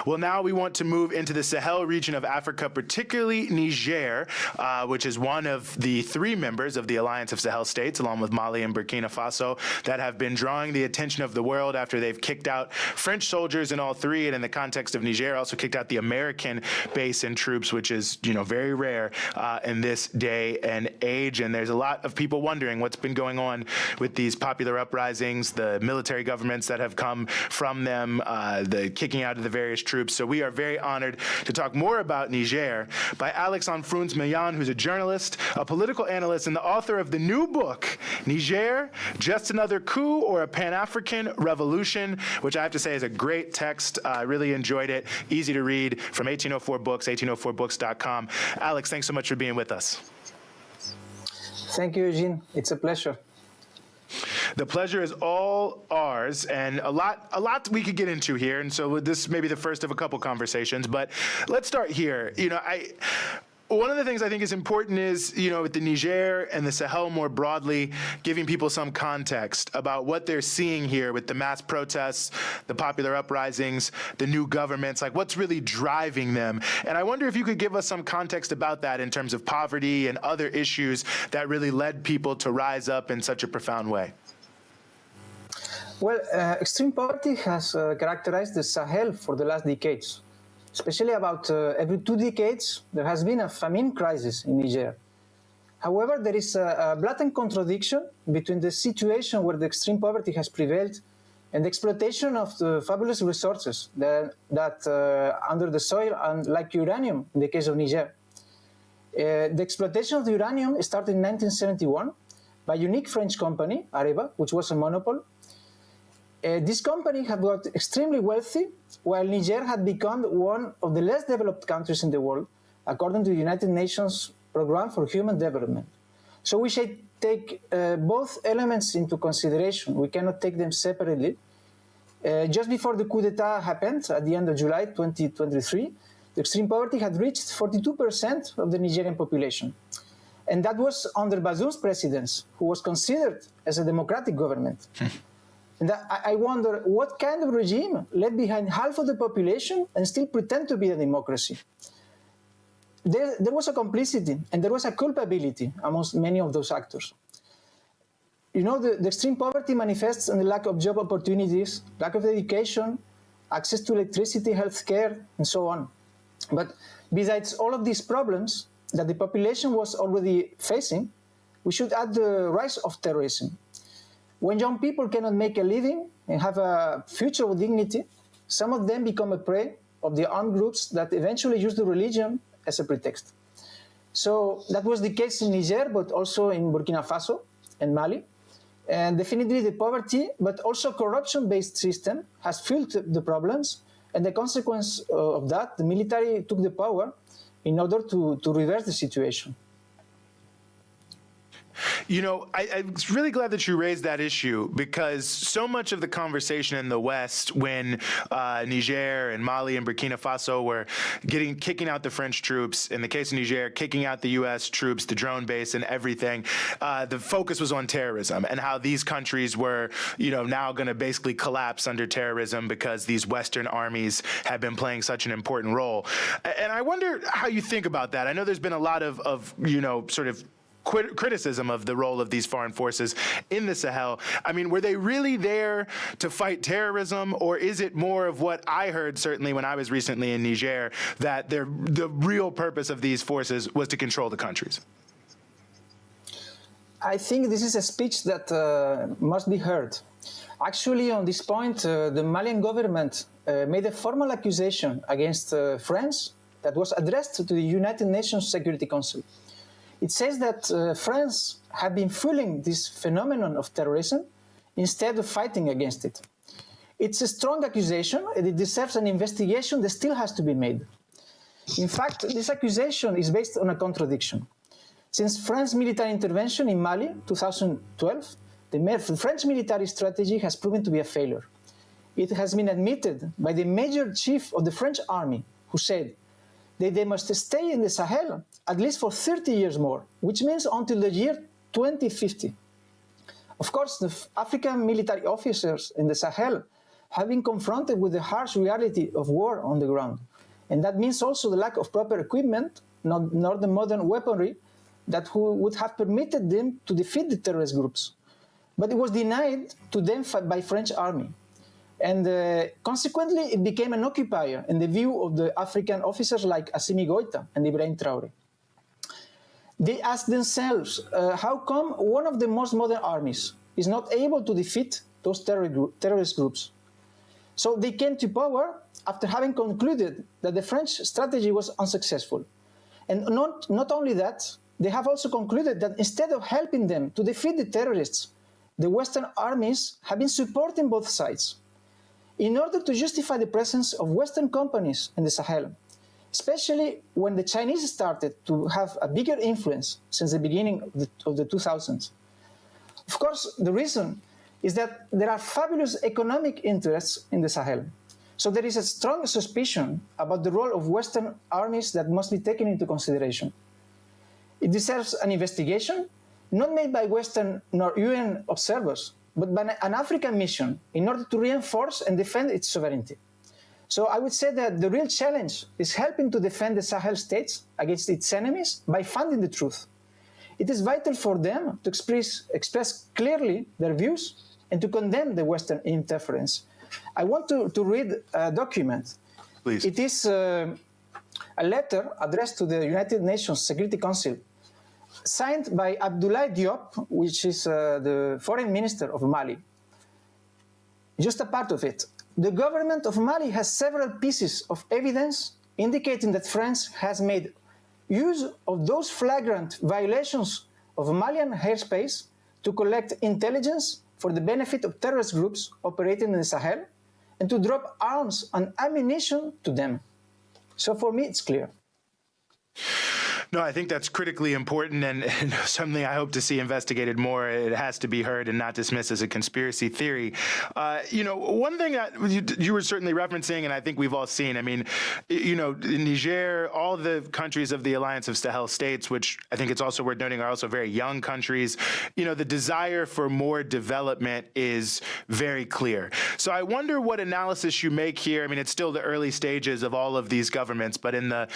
Well, now we want to move into the Sahel region of Africa, particularly Niger, which is one of the three members of the Alliance of Sahel States, along with Mali and Burkina Faso, that have been drawing the attention of the world after they've kicked out French soldiers in all three, and in the context of Niger, also kicked out the American base and troops, which is, very rare in this day and age. And there's a lot of people wondering what's been going on with these popular uprisings, the military governments that have come from them, the kicking out of the various troops. So we are very honored to talk more about Niger by Alex Anfruns Millán, who's a journalist, a political analyst, and the author of the new book, Niger, Just Another Coup or a Pan-African Revolution, which I have to say is a great text. I really enjoyed it. Easy to read from 1804 Books, 1804books.com. Alex, thanks so much for being with us. Thank you, Eugene. It's a pleasure. The pleasure is all ours, and a lot we could get into here, and so this may be the first of a couple conversations, but let's start here. One of the things I think is important is, with the Niger and the Sahel more broadly, giving people some context about what they're seeing here with the mass protests, the popular uprisings, the new governments, like what's really driving them. And I wonder if you could give us some context about that in terms of poverty and other issues that really led people to rise up in such a profound way. Well, extreme poverty has characterized the Sahel for the last decades. Especially about every 2 decades, there has been a famine crisis in Niger. However, there is a blatant contradiction between the situation where the extreme poverty has prevailed and the exploitation of the fabulous resources that under the soil, and like uranium in the case of Niger. The exploitation of the uranium started in 1971 by a unique French company, Areva, which was a monopoly. This company had got extremely wealthy, while Niger had become one of the less developed countries in the world, according to the United Nations Programme for Human Development. So we should take both elements into consideration. We cannot take them separately. Just before the coup d'etat happened, at the end of July 2023, the extreme poverty had reached 42% of the Nigerian population. And that was under Bazoum's presidency, who was considered as a democratic government. And I wonder what kind of regime left behind half of the population and still pretend to be a democracy. There was a complicity and there was a culpability amongst many of those actors. The extreme poverty manifests in the lack of job opportunities, lack of education, access to electricity, healthcare, and so on. But besides all of these problems that the population was already facing, we should add the rise of terrorism. When young people cannot make a living and have a future with dignity, some of them become a prey of the armed groups that eventually use the religion as a pretext. So that was the case in Niger, but also in Burkina Faso and Mali. And definitely the poverty, but also corruption-based system has fueled the problems. And the consequence of that, the military took the power in order to reverse the situation. I'm really glad that you raised that issue, because so much of the conversation in the West, when Niger and Mali and Burkina Faso were kicking out the French troops, in the case of Niger, kicking out the U.S. troops, the drone base and everything, the focus was on terrorism and how these countries were, now going to basically collapse under terrorism because these Western armies have been playing such an important role. And I wonder how you think about that. I know there's been a lot of sort of criticism of the role of these foreign forces in the Sahel. I mean, were they really there to fight terrorism, or is it more of what I heard, certainly when I was recently in Niger, that the real purpose of these forces was to control the countries? I think this is a speech that must be heard. Actually, on this point, the Malian government made a formal accusation against France that was addressed to the United Nations Security Council. It says that France had been fueling this phenomenon of terrorism instead of fighting against it. It's a strong accusation, and it deserves an investigation that still has to be made. In fact, this accusation is based on a contradiction. Since France's military intervention in Mali, 2012, the French military strategy has proven to be a failure. It has been admitted by the Major Chief of the French Army, who said that they must stay in the Sahel at least for 30 years more, which means until the year 2050. Of course, the African military officers in the Sahel have been confronted with the harsh reality of war on the ground. And that means also the lack of proper equipment, nor the modern weaponry that would have permitted them to defeat the terrorist groups. But it was denied to them by French army. And consequently, it became an occupier in the view of the African officers like Assimi Goïta and Ibrahim Traoré. They asked themselves, how come one of the most modern armies is not able to defeat those terrorist groups? So they came to power after having concluded that the French strategy was unsuccessful. And not only that, they have also concluded that instead of helping them to defeat the terrorists, the Western armies have been supporting both sides in order to justify the presence of Western companies in the Sahel, especially when the Chinese started to have a bigger influence since the beginning of the 2000s. Of course, the reason is that there are fabulous economic interests in the Sahel. So there is a strong suspicion about the role of Western armies that must be taken into consideration. It deserves an investigation, not made by Western nor UN observers, but by an African mission in order to reinforce and defend its sovereignty. So I would say that the real challenge is helping to defend the Sahel states against its enemies by finding the truth. It is vital for them to express clearly their views and to condemn the Western interference. I want to read a document. Please. It is a letter addressed to the United Nations Security Council, signed by Abdoulaye Diop, which is the foreign minister of Mali. Just a part of it. The government of Mali has several pieces of evidence indicating that France has made use of those flagrant violations of Malian airspace to collect intelligence for the benefit of terrorist groups operating in the Sahel and to drop arms and ammunition to them. So for me, it's clear. No, I think that's critically important and something I hope to see investigated more. It has to be heard and not dismissed as a conspiracy theory. One thing that you were certainly referencing, and I think we've all seen, I mean, Niger, all the countries of the Alliance of Sahel states, which I think it's also worth noting are also very young countries, the desire for more development is very clear. So I wonder what analysis you make here. I mean, it's still the early stages of all of these governments, but in the,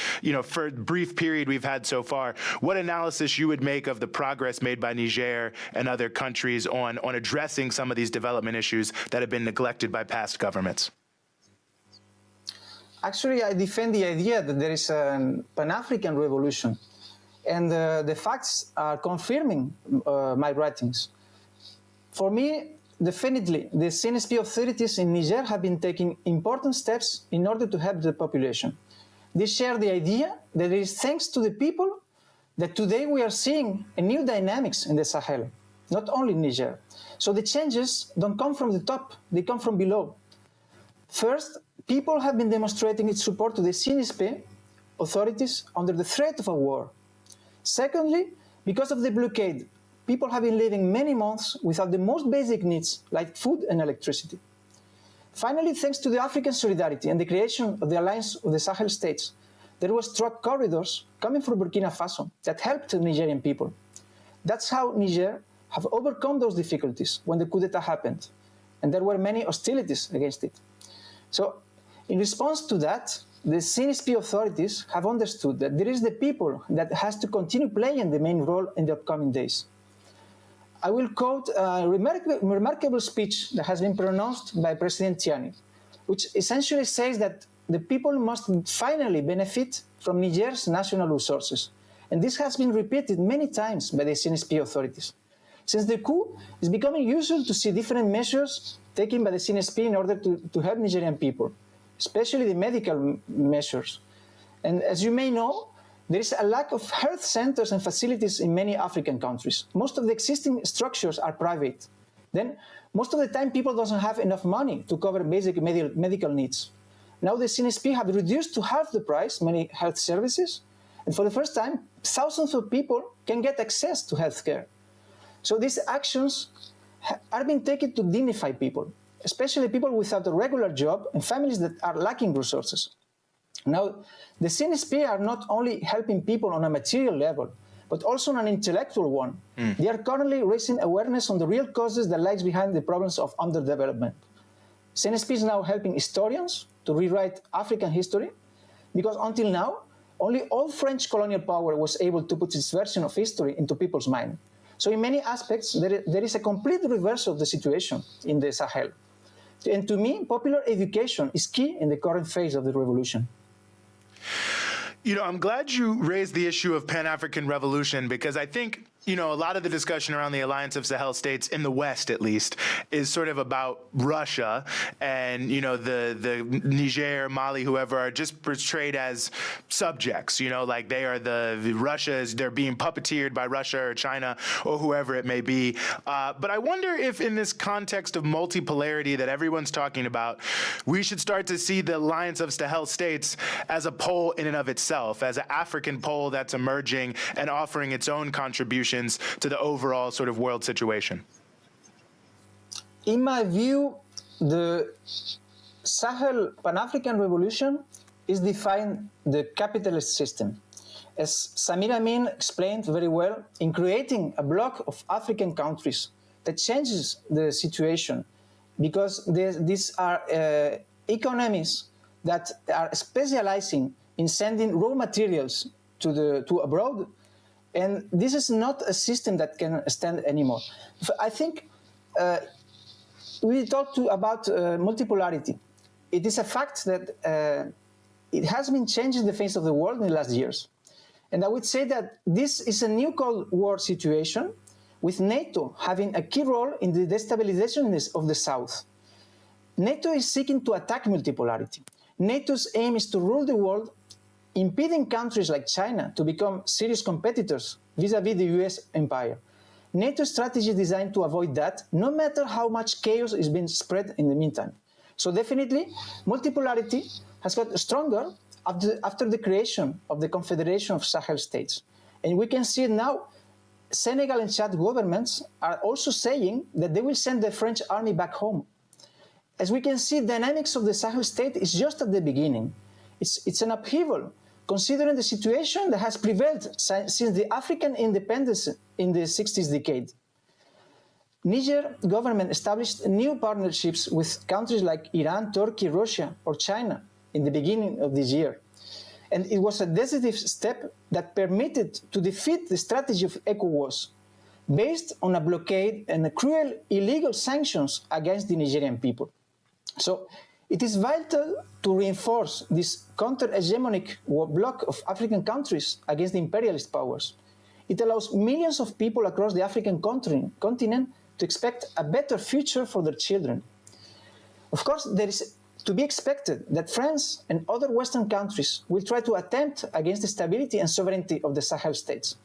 for brief period we've had so far, what analysis you would make of the progress made by Niger and other countries on addressing some of these development issues that have been neglected by past governments? Actually, I defend the idea that there is a Pan-African revolution, and the facts are confirming my writings. For me, definitely, the CNSP authorities in Niger have been taking important steps in order to help the population. They share the idea that it is thanks to the people that today we are seeing a new dynamics in the Sahel, not only in Niger. So the changes don't come from the top, they come from below. First, people have been demonstrating its support to the CNSP authorities under the threat of a war. Secondly, because of the blockade, people have been living many months without the most basic needs like food and electricity. Finally, thanks to the African solidarity and the creation of the Alliance of the Sahel States, there was truck corridors coming from Burkina Faso that helped the Nigerian people. That's how Niger have overcome those difficulties when the coup d'etat happened, and there were many hostilities against it. So, in response to that, the CNSP authorities have understood that there is the people that has to continue playing the main role in the upcoming days. I will quote a remarkable speech that has been pronounced by President Tiani, which essentially says that the people must finally benefit from Niger's national resources. And this has been repeated many times by the CNSP authorities. Since the coup, it's becoming usual to see different measures taken by the CNSP in order to help Nigerian people, especially the medical measures. And as you may know, there is a lack of health centers and facilities in many African countries. Most of the existing structures are private. Then, most of the time, people don't have enough money to cover basic medical needs. Now the CNSP have reduced to half the price many health services, and for the first time, thousands of people can get access to healthcare. So these actions are being taken to dignify people, especially people without a regular job and families that are lacking resources. Now, the CNSP are not only helping people on a material level, but also on an intellectual one. They are currently raising awareness on the real causes that lies behind the problems of underdevelopment. CNSP is now helping historians to rewrite African history, because until now, only old French colonial power was able to put its version of history into people's mind. So in many aspects, there is a complete reverse of the situation in the Sahel. And to me, popular education is key in the current phase of the revolution. You know, I'm glad you raised the issue of Pan-African revolution, because I think, you know, a lot of the discussion around the Alliance of Sahel states, in the West at least, is sort of about Russia and, you know, the Niger, Mali, whoever, are just portrayed as subjects, you know, like they are the Russia's, they're being puppeteered by Russia or China or whoever it may be. But I wonder if in this context of multipolarity that everyone's talking about, we should start to see the Alliance of Sahel states as a pole in and of itself, as an African pole that's emerging and offering its own contribution to the overall sort of world situation? In my view, the Sahel Pan-African revolution is defying the capitalist system. As Samir Amin explained very well, in creating a bloc of African countries that changes the situation, because these are economies that are specializing in sending raw materials to abroad. And this is not a system that can stand anymore. I think we talked about multipolarity. It is a fact that it has been changing the face of the world in the last years. And I would say that this is a new Cold War situation, with NATO having a key role in the destabilization of the South. NATO is seeking to attack multipolarity. NATO's aim is to rule the world, impeding countries like China to become serious competitors vis-à-vis the US empire. NATO's strategy is designed to avoid that, no matter how much chaos is being spread in the meantime. So definitely, multipolarity has got stronger after the creation of the Confederation of Sahel States. And we can see it now. Senegal and Chad governments are also saying that they will send the French army back home. As we can see, dynamics of the Sahel state is just at the beginning. It's an upheaval, considering the situation that has prevailed since the African independence in the 60s decade. Niger government established new partnerships with countries like Iran, Turkey, Russia, or China in the beginning of this year. And it was a decisive step that permitted to defeat the strategy of ECOWAS, based on a blockade and a cruel, illegal sanctions against the Nigerian people. So it is vital to reinforce this counter-hegemonic bloc of African countries against the imperialist powers. It allows millions of people across the African continent to expect a better future for their children. Of course, there is to be expected that France and other Western countries will try to attempt against the stability and sovereignty of the Sahel states.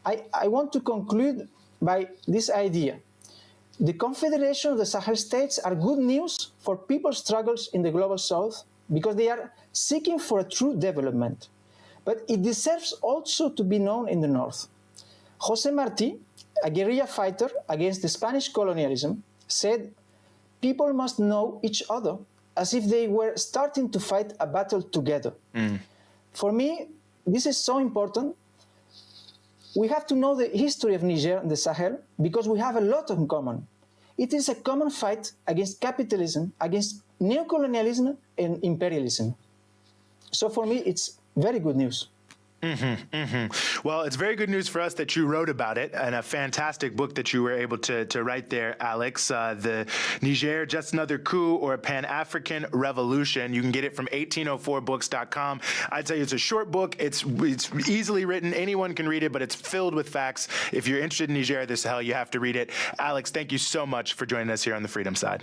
I want to conclude by this idea. The Confederation of the Sahel States are good news for people's struggles in the global South, because they are seeking for a true development. But it deserves also to be known in the North. José Martí, a guerrilla fighter against the Spanish colonialism, said, "People must know each other as if they were starting to fight a battle together." For me, this is so important. We have to know the history of Niger and the Sahel, because we have a lot in common. It is a common fight against capitalism, against neocolonialism and imperialism. So for me, it's very good news. Well, it's very good news for us that you wrote about it, and a fantastic book that you were able to write there, Alex. The Niger, Just Another Coup or a Pan-African Revolution. You can get it from 1804books.com. I'd tell you it's a short book. It's easily written. Anyone can read it, but it's filled with facts. If you're interested in Niger, the Sahel, you have to read it. Alex, thank you so much for joining us here on The Freedom Side.